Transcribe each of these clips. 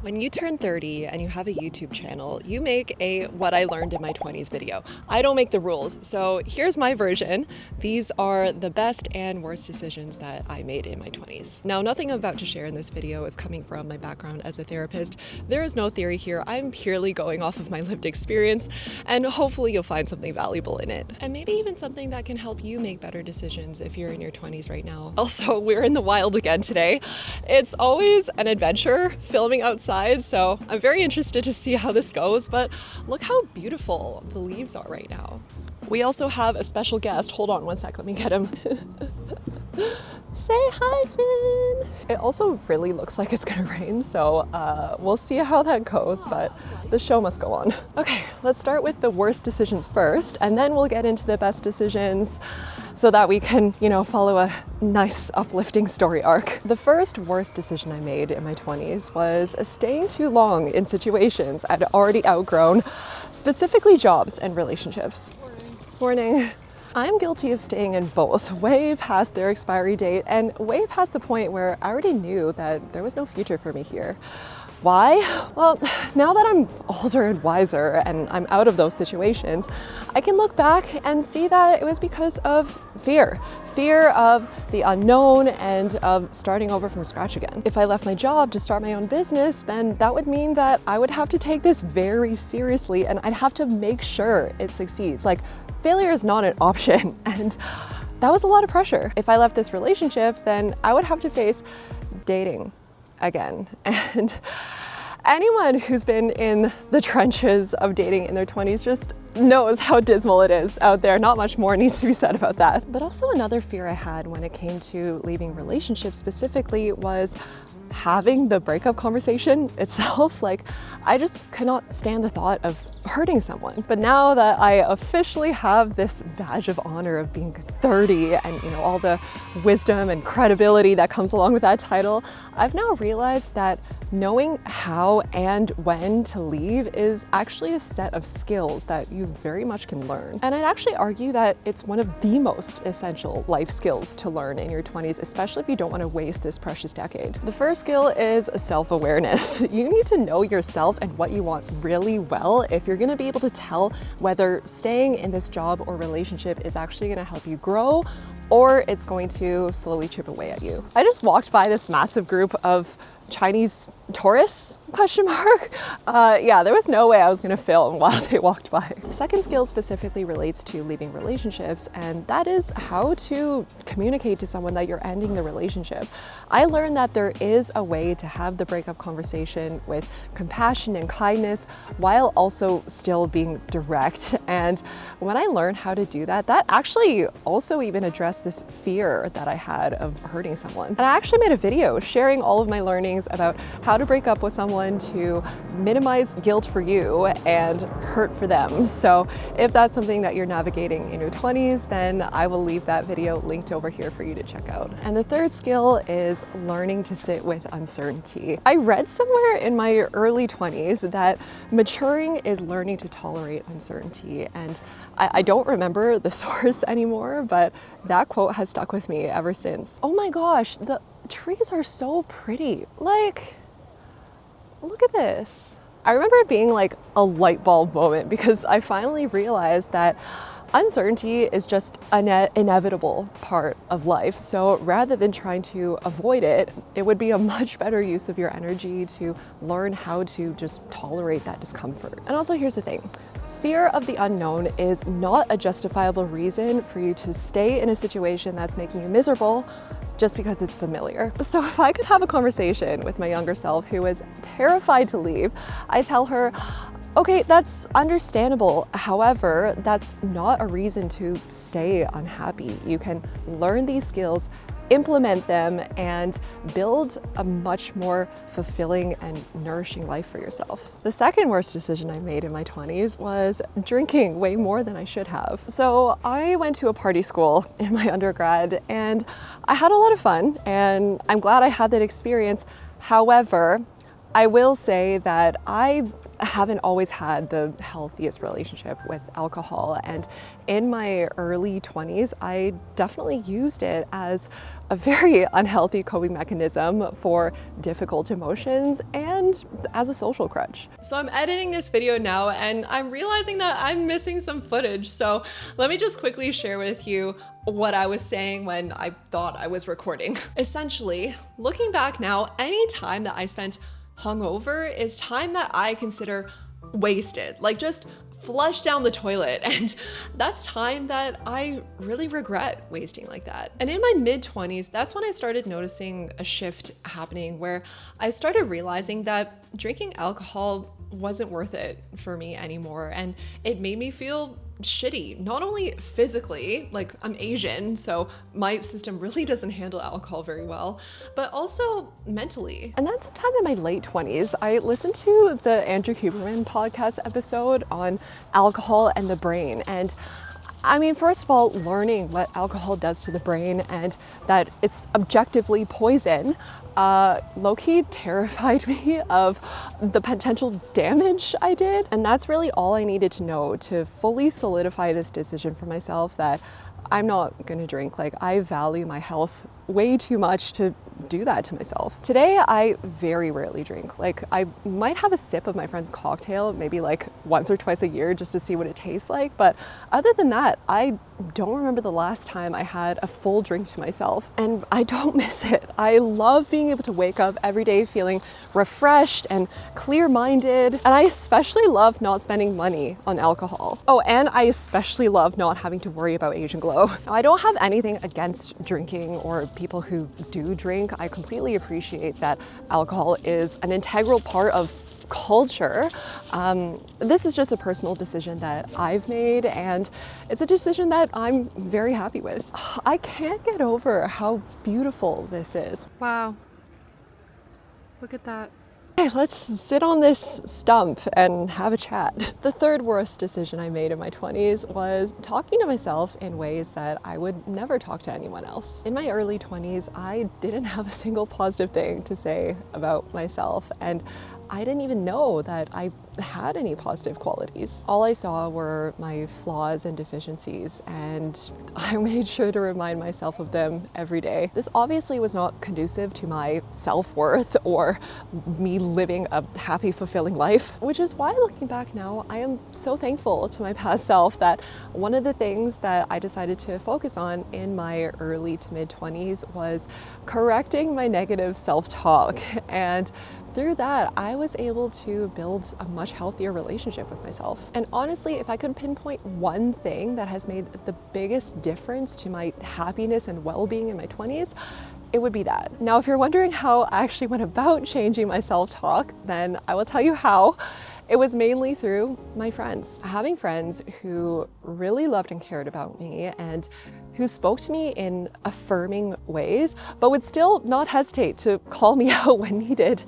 When you turn 30 and you have a YouTube channel, you make a what I learned in my 20s video. I don't make the rules, so here's my version. These are the best and worst decisions that I made in my 20s. Now, nothing I'm about to share in this video is coming from my background as a therapist. There is no theory here. I'm purely going off of my lived experience, and hopefully you'll find something valuable in it. And maybe even something that can help you make better decisions if you're in your 20s right now. Also, we're in the wild again today. It's always an adventure filming outside, so I'm very interested to see how this goes, but look how beautiful the leaves are right now. We also have a special guest. Hold on one sec, let me get him. Say hi, Finn. It also really looks like it's gonna rain, so we'll see how that goes, but the show must go on. Okay, let's start with the worst decisions first, and then we'll get into the best decisions so that we can, follow a nice uplifting story arc. The first worst decision I made in my 20s was staying too long in situations I'd already outgrown, specifically jobs and relationships. Morning. I'm guilty of staying in both way past their expiry date and way past the point where I already knew that there was no future for me here. Why? Well, now that I'm older and wiser and I'm out of those situations, I can look back and see that it was because of fear. Fear of the unknown and of starting over from scratch again. If I left my job to start my own business, then that would mean that I would have to take this very seriously and I'd have to make sure it succeeds. Like, failure is not an option, and that was a lot of pressure. If I left this relationship, then I would have to face dating again. And anyone who's been in the trenches of dating in their 20s just knows how dismal it is out there. Not much more needs to be said about that. But also another fear I had when it came to leaving relationships specifically was having the breakup conversation itself. Like, I just could not stand the thought of hurting someone. But now that I officially have this badge of honor of being 30 and all the wisdom and credibility that comes along with that title, I've now realized that knowing how and when to leave is actually a set of skills that you very much can learn. And I'd actually argue that it's one of the most essential life skills to learn in your 20s, especially if you don't want to waste this precious decade. The first skill is self-awareness. You need to know yourself and what you want really well if you're going to be able to tell whether staying in this job or relationship is actually going to help you grow or it's going to slowly chip away at you. I just walked by this massive group of Chinese tourists, ? Yeah, there was no way I was gonna film while they walked by. The second skill specifically relates to leaving relationships, and that is how to communicate to someone that you're ending the relationship. I learned that there is a way to have the breakup conversation with compassion and kindness while also still being direct. And when I learned how to do that, that actually also even addressed this fear that I had of hurting someone. And I actually made a video sharing all of my learnings about how to break up with someone to minimize guilt for you and hurt for them. So if that's something that you're navigating in your 20s, then I will leave that video linked over here for you to check out. And the third skill is learning to sit with uncertainty. I read somewhere in my early 20s that maturing is learning to tolerate uncertainty. And I don't remember the source anymore, but that quote has stuck with me ever since. Oh my gosh, the trees are so pretty. Like, look at this. I remember it being like a light bulb moment because I finally realized that uncertainty is just an inevitable part of life. So rather than trying to avoid it, it would be a much better use of your energy to learn how to just tolerate that discomfort. And also, here's the thing. Fear of the unknown is not a justifiable reason for you to stay in a situation that's making you miserable just because it's familiar. So if I could have a conversation with my younger self who was terrified to leave, I tell her, okay, that's understandable. However, that's not a reason to stay unhappy. You can learn these skills, implement them, and build a much more fulfilling and nourishing life for yourself. The second worst decision I made in my 20s was drinking way more than I should have. So I went to a party school in my undergrad and I had a lot of fun and I'm glad I had that experience. However, I will say that I haven't always had the healthiest relationship with alcohol, and in my early 20s I definitely used it as a very unhealthy coping mechanism for difficult emotions and as a social crutch. So I'm editing this video now and I'm realizing that I'm missing some footage, so let me just quickly share with you what I was saying when I thought I was recording. Essentially, looking back now, any time that I spent hungover is time that I consider wasted, like just flush down the toilet, and that's time that I really regret wasting like that. And in my mid-20s, that's when I started noticing a shift happening where I started realizing that drinking alcohol wasn't worth it for me anymore, and it made me feel shitty, not only physically, like I'm Asian, so my system really doesn't handle alcohol very well, but also mentally. And then sometime in my late 20s, I listened to the Andrew Huberman podcast episode on alcohol and the brain. And I mean, first of all, learning what alcohol does to the brain and that it's objectively poison, low-key terrified me of the potential damage I did. And that's really all I needed to know to fully solidify this decision for myself that I'm not gonna drink. Like, I value my health way too much to do that to myself. Today, I very rarely drink. Like, I might have a sip of my friend's cocktail, maybe like once or twice a year just to see what it tastes like. But other than that, I don't remember the last time I had a full drink to myself, and I don't miss it. I love being able to wake up every day feeling refreshed and clear-minded, and I especially love not spending money on alcohol. Oh, and I especially love not having to worry about Asian glow. Now, I don't have anything against drinking or people who do drink. I completely appreciate that alcohol is an integral part of culture. This is just a personal decision that I've made, and it's a decision that I'm very happy with. I can't get over how beautiful this is. Wow. Look at that. Okay, let's sit on this stump and have a chat. The third worst decision I made in my 20s was talking to myself in ways that I would never talk to anyone else. In my early 20s, I didn't have a single positive thing to say about myself, and I didn't even know that I had any positive qualities. All I saw were my flaws and deficiencies, and I made sure to remind myself of them every day. This obviously was not conducive to my self-worth or me living a happy, fulfilling life, which is why, looking back now, I am so thankful to my past self that one of the things that I decided to focus on in my early to mid-20s was correcting my negative self-talk. And through that, I was able to build a much healthier relationship with myself. And honestly, if I could pinpoint one thing that has made the biggest difference to my happiness and well-being in my 20s, it would be that. Now, if you're wondering how I actually went about changing my self-talk, then I will tell you how. It was mainly through my friends. Having friends who really loved and cared about me and who spoke to me in affirming ways, but would still not hesitate to call me out when needed,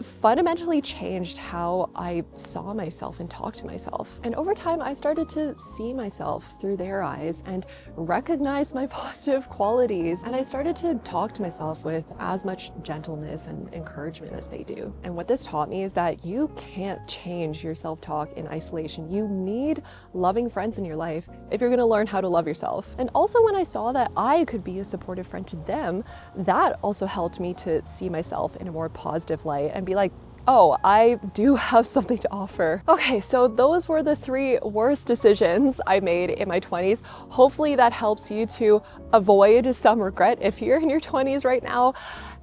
fundamentally changed how I saw myself and talked to myself. And over time, I started to see myself through their eyes and recognize my positive qualities. And I started to talk to myself with as much gentleness and encouragement as they do. And what this taught me is that you can't change your self-talk in isolation. You need loving friends in your life if you're gonna learn how to love yourself. And also, when I saw that I could be a supportive friend to them, that also helped me to see myself in a more positive light and be like, oh, I do have something to offer. Okay, so those were the 3 worst decisions I made in my 20s. Hopefully that helps you to avoid some regret if you're in your 20s right now.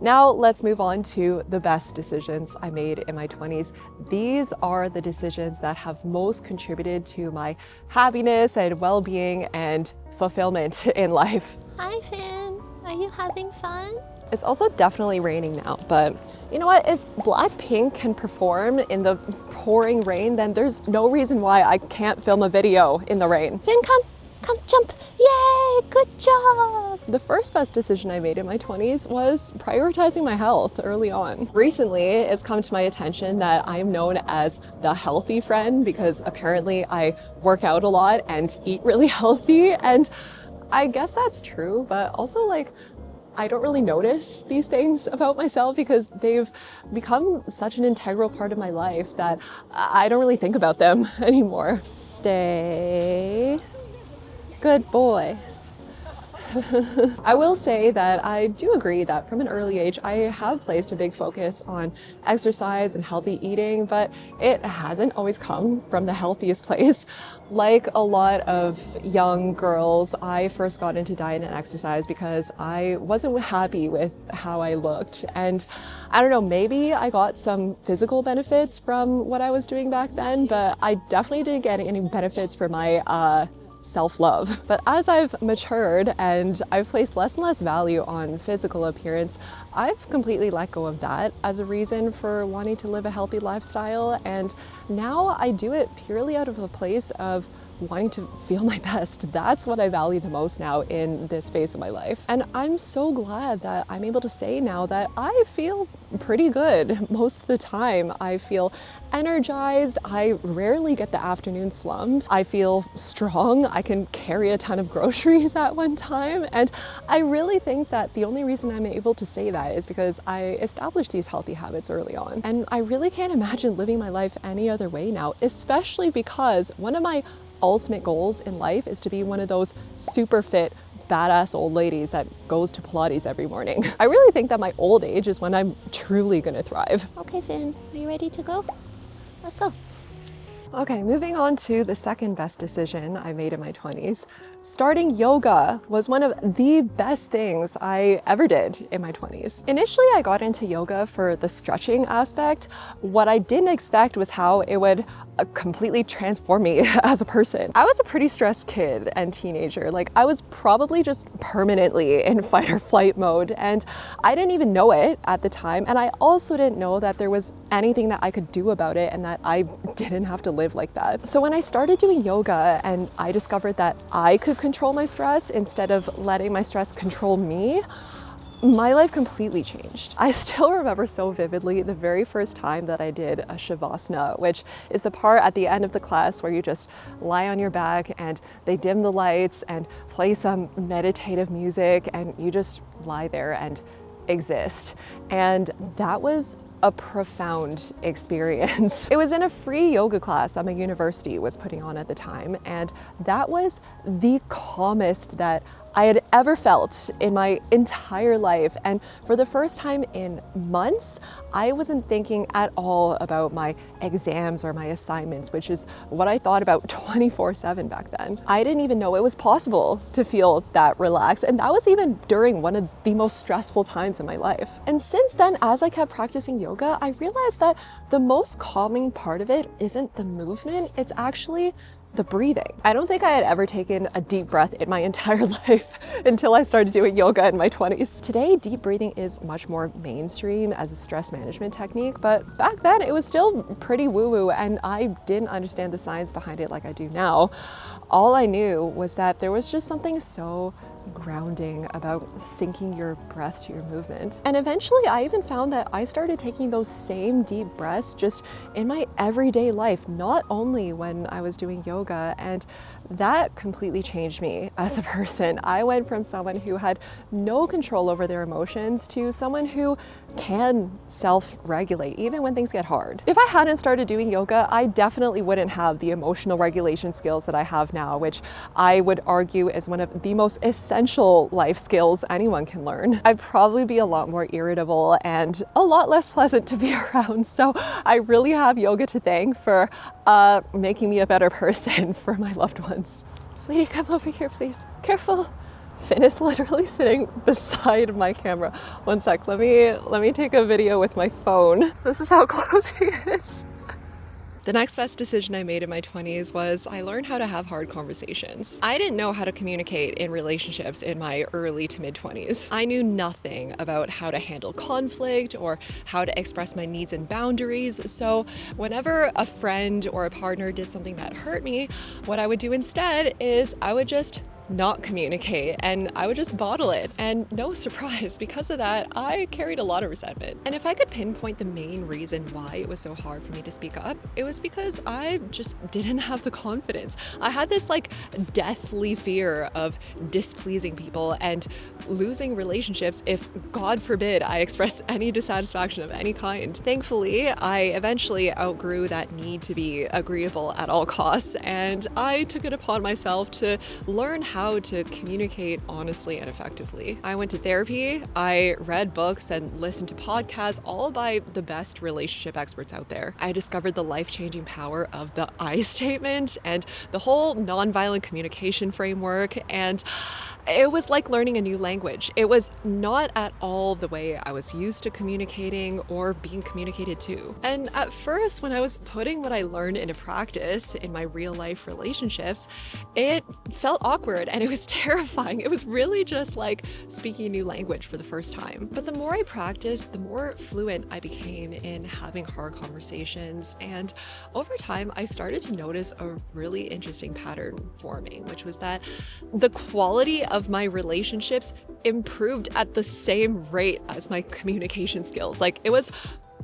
Now let's move on to the best decisions I made in my 20s. These are the decisions that have most contributed to my happiness and well-being and fulfillment in life. Hi, Finn. Are you having fun? It's also definitely raining now, but you know what? If Blackpink can perform in the pouring rain, then there's no reason why I can't film a video in the rain. Finn, come, jump. Yay, good job. The first best decision I made in my 20s was prioritizing my health early on. Recently, it's come to my attention that I am known as the healthy friend because apparently I work out a lot and eat really healthy. And I guess that's true, but also, like, I don't really notice these things about myself because they've become such an integral part of my life that I don't really think about them anymore. Stay. Good boy. I will say that I do agree that from an early age, I have placed a big focus on exercise and healthy eating, but it hasn't always come from the healthiest place. Like a lot of young girls, I first got into diet and exercise because I wasn't happy with how I looked. And I don't know, maybe I got some physical benefits from what I was doing back then, but I definitely didn't get any benefits for my self-love. But as I've matured and I've placed less and less value on physical appearance, I've completely let go of that as a reason for wanting to live a healthy lifestyle. And now I do it purely out of a place of wanting to feel my best. That's what I value the most now in this phase of my life. And I'm so glad that I'm able to say now that I feel pretty good most of the time. I feel energized. I rarely get the afternoon slump. I feel strong. I can carry a ton of groceries at one time. And I really think that the only reason I'm able to say that is because I established these healthy habits early on. And I really can't imagine living my life any other way now, especially because one of my ultimate goals in life is to be one of those super fit, badass old ladies that goes to Pilates every morning. I really think that my old age is when I'm truly gonna thrive. Okay, Finn, are you ready to go? Let's go. Okay, moving on to the second best decision I made in my 20s. Starting yoga was one of the best things I ever did in my 20s. Initially, I got into yoga for the stretching aspect. What I didn't expect was how it would completely transform me as a person. I was a pretty stressed kid and teenager. Like, I was probably just permanently in fight or flight mode, and I didn't even know it at the time. And I also didn't know that there was anything that I could do about it and that I didn't have to live like that. So when I started doing yoga and I discovered that I could control my stress instead of letting my stress control me, my life completely changed. I still remember so vividly the very first time that I did a shavasana, which is the part at the end of the class where you just lie on your back and they dim the lights and play some meditative music and you just lie there and exist. And that was a profound experience. It was in a free yoga class that my university was putting on at the time, and that was the calmest that I had ever felt in my entire life. And for the first time in months, I wasn't thinking at all about my exams or my assignments, which is what I thought about 24/7 back then. I didn't even know it was possible to feel that relaxed. And that was even during one of the most stressful times in my life. And since then, as I kept practicing yoga, I realized that the most calming part of it isn't the movement, it's actually the breathing. I don't think I had ever taken a deep breath in my entire life until I started doing yoga in my 20s. Today, deep breathing is much more mainstream as a stress management technique, but back then it was still pretty woo-woo and I didn't understand the science behind it like I do now. All I knew was that there was just something so grounding about syncing your breath to your movement. And eventually I even found that I started taking those same deep breaths just in my everyday life, not only when I was doing yoga, and that completely changed me as a person. I went from someone who had no control over their emotions to someone who can self-regulate even when things get hard. If I hadn't started doing yoga, I definitely wouldn't have the emotional regulation skills that I have now, which I would argue is one of the most essential life skills anyone can learn. I'd probably be a lot more irritable and a lot less pleasant to be around. So I really have yoga to thank for making me a better person for my loved ones. Sweetie, come over here, please. Careful. Finn is literally sitting beside my camera. One sec, let me take a video with my phone. This is how close he is. The next best decision I made in my 20s was I learned how to have hard conversations. I didn't know how to communicate in relationships in my early to mid 20s. I knew nothing about how to handle conflict or how to express my needs and boundaries. So whenever a friend or a partner did something that hurt me, what I would do instead is I would just not communicate, and I would just bottle it. And no surprise, because of that, I carried a lot of resentment. And if I could pinpoint the main reason why it was so hard for me to speak up, it was because I just didn't have the confidence. I had this like deathly fear of displeasing people and losing relationships if, God forbid, I expressed any dissatisfaction of any kind. Thankfully, I eventually outgrew that need to be agreeable at all costs, and I took it upon myself to learn how to communicate honestly and effectively. I went to therapy, I read books and listened to podcasts, all by the best relationship experts out there. I discovered the life-changing power of the I statement and the whole nonviolent communication framework, and it was like learning a new language. It was not at all the way I was used to communicating or being communicated to. And at first, when I was putting what I learned into practice in my real life relationships, it felt awkward and it was terrifying. It was really just like speaking a new language for the first time. But the more I practiced, the more fluent I became in having hard conversations. And over time, I started to notice a really interesting pattern forming, which was that the quality of my relationships improved at the same rate as my communication skills. Like, it was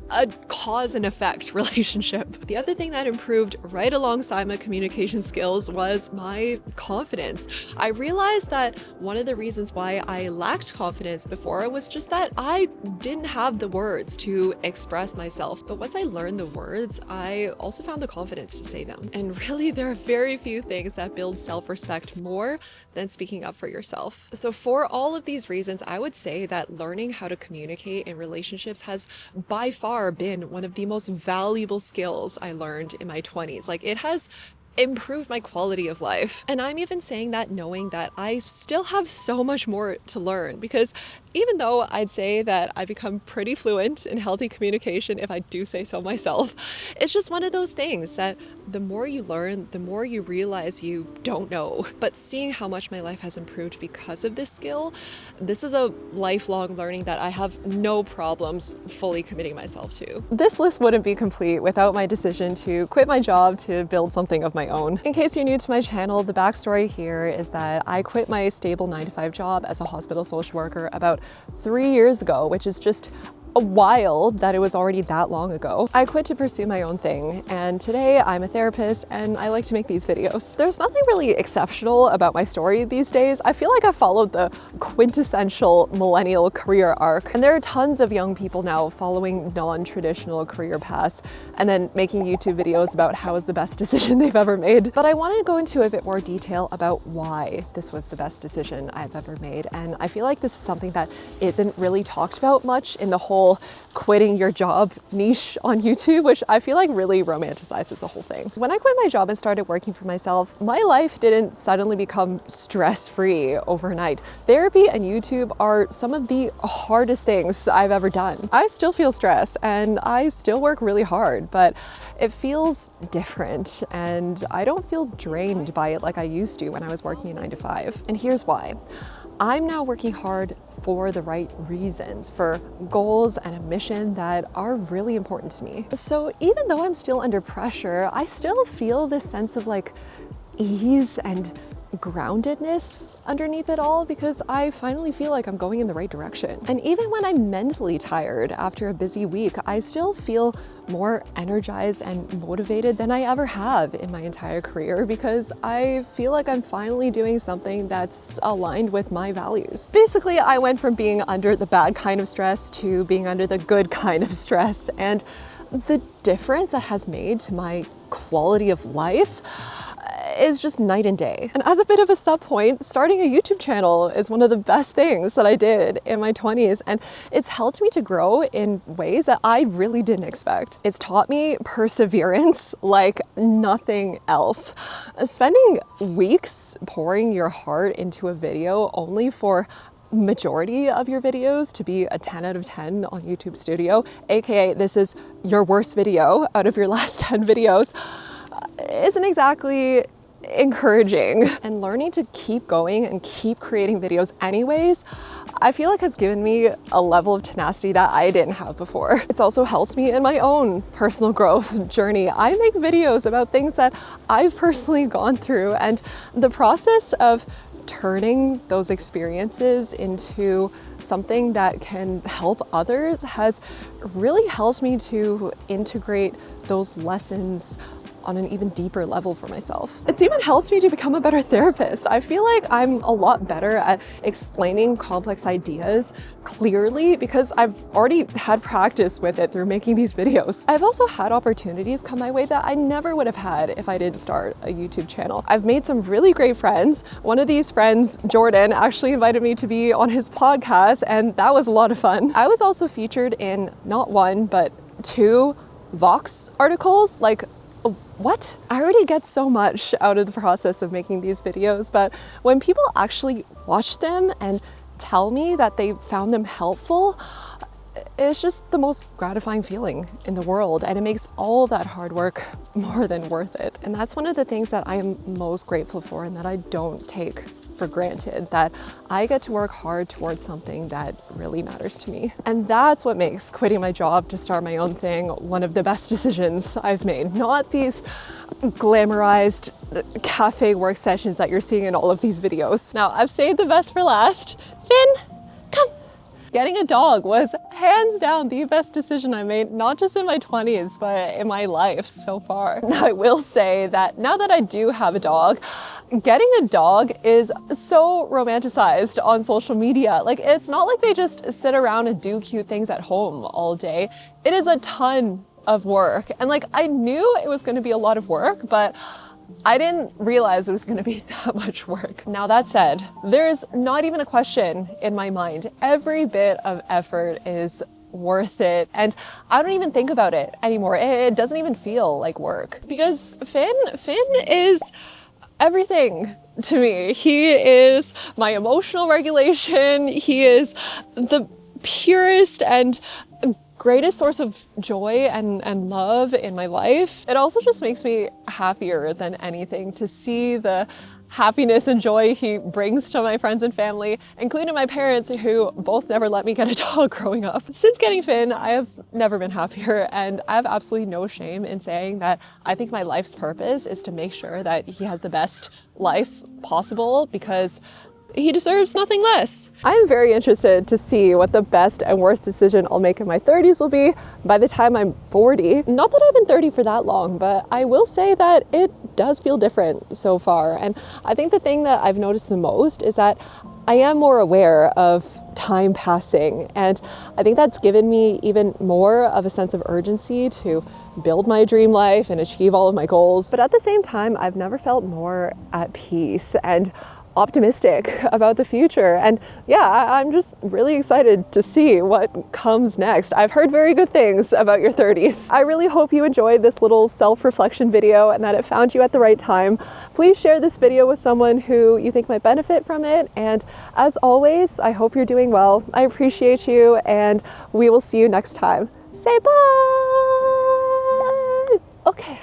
a cause and effect relationship. The other thing that improved right alongside my communication skills was my confidence. I realized that one of the reasons why I lacked confidence before was just that I didn't have the words to express myself. But once I learned the words, I also found the confidence to say them. And really, there are very few things that build self-respect more than speaking up for yourself. So for all of these reasons, I would say that learning how to communicate in relationships has by far been one of the most valuable skills I learned in my 20s. Like, it has improved my quality of life. And I'm even saying that knowing that I still have so much more to learn, because even though I'd say that I've become pretty fluent in healthy communication, if I do say so myself, it's just one of those things that the more you learn, the more you realize you don't know. But seeing how much my life has improved because of this skill, this is a lifelong learning that I have no problems fully committing myself to. This list wouldn't be complete without my decision to quit my job to build something of my own. In case you're new to my channel, the backstory here is that I quit my stable 9-to-5 job as a hospital social worker about 3 years ago, which is just wild that it was already that long ago. I quit to pursue my own thing, and today I'm a therapist and I like to make these videos. There's nothing really exceptional about my story these days. I feel like I followed the quintessential millennial career arc, and there are tons of young people now following non-traditional career paths and then making YouTube videos about how is the best decision they've ever made. But I want to go into a bit more detail about why this was the best decision I've ever made, and I feel like this is something that isn't really talked about much in the whole quitting your job niche on YouTube, which I feel like really romanticizes the whole thing. When I quit my job and started working for myself, my life didn't suddenly become stress-free overnight. Therapy and YouTube are some of the hardest things I've ever done. I still feel stress and I still work really hard, but it feels different and I don't feel drained by it like I used to when I was working a 9-to-5. And here's why. I'm now working hard for the right reasons, for goals and a mission that are really important to me. So even though I'm still under pressure, I still feel this sense of like ease and groundedness underneath it all, because I finally feel like I'm going in the right direction. And even when I'm mentally tired after a busy week, I still feel more energized and motivated than I ever have in my entire career, because I feel like I'm finally doing something that's aligned with my values. Basically, I went from being under the bad kind of stress to being under the good kind of stress, and the difference that has made to my quality of life is just night and day. And as a bit of a sub point, starting a YouTube channel is one of the best things that I did in my 20s, and it's helped me to grow in ways that I really didn't expect. It's taught me perseverance like nothing else. Spending weeks pouring your heart into a video only for majority of your videos to be a 10 out of 10 on YouTube Studio, aka this is your worst video out of your last 10 videos, isn't exactly encouraging. And learning to keep going and keep creating videos anyways, I feel like has given me a level of tenacity that I didn't have before. It's also helped me in my own personal growth journey. I make videos about things that I've personally gone through, and the process of turning those experiences into something that can help others has really helped me to integrate those lessons on an even deeper level for myself. It's even helped me to become a better therapist. I feel like I'm a lot better at explaining complex ideas clearly because I've already had practice with it through making these videos. I've also had opportunities come my way that I never would have had if I didn't start a YouTube channel. I've made some really great friends. One of these friends, Jordan, actually invited me to be on his podcast, and that was a lot of fun. I was also featured in not one, but 2 Vox articles. Like, what? I already get so much out of the process of making these videos, but when people actually watch them and tell me that they found them helpful, it's just the most gratifying feeling in the world, and it makes all that hard work more than worth it. And that's one of the things that I am most grateful for and that I don't take for granted, that I get to work hard towards something that really matters to me. And that's what makes quitting my job to start my own thing one of the best decisions I've made. Not these glamorized cafe work sessions that you're seeing in all of these videos. Now, I've saved the best for last. Finn, come. Getting a dog was hands down the best decision I made, not just in my 20s, but in my life so far. Now, I will say that now that I do have a dog, getting a dog is so romanticized on social media. Like, it's not like they just sit around and do cute things at home all day. It is a ton of work. And like, I knew it was going to be a lot of work, but I didn't realize it was going to be that much work. Now, that said, there's not even a question in my mind. Every bit of effort is worth it, and I don't even think about it anymore. It doesn't even feel like work because Finn is everything to me. He is my emotional regulation. He is the purest and greatest source of joy and love in my life. It also just makes me happier than anything to see the happiness and joy he brings to my friends and family, including my parents, who both never let me get a dog growing up. Since getting Finn, I have never been happier, and I have absolutely no shame in saying that I think my life's purpose is to make sure that he has the best life possible, because he deserves nothing less. I'm very interested to see what the best and worst decision I'll make in my 30s will be by the time I'm 40. Not that I've been 30 for that long, but I will say that it does feel different so far. And I think the thing that I've noticed the most is that I am more aware of time passing. And I think that's given me even more of a sense of urgency to build my dream life and achieve all of my goals. But at the same time, I've never felt more at peace and optimistic about the future. And yeah, I'm just really excited to see what comes next. I've heard very good things about your 30s. I really hope you enjoyed this little self-reflection video and that it found you at the right time. Please share this video with someone who you think might benefit from it. And as always, I hope you're doing well. I appreciate you, and we will see you next time. Say bye! Okay.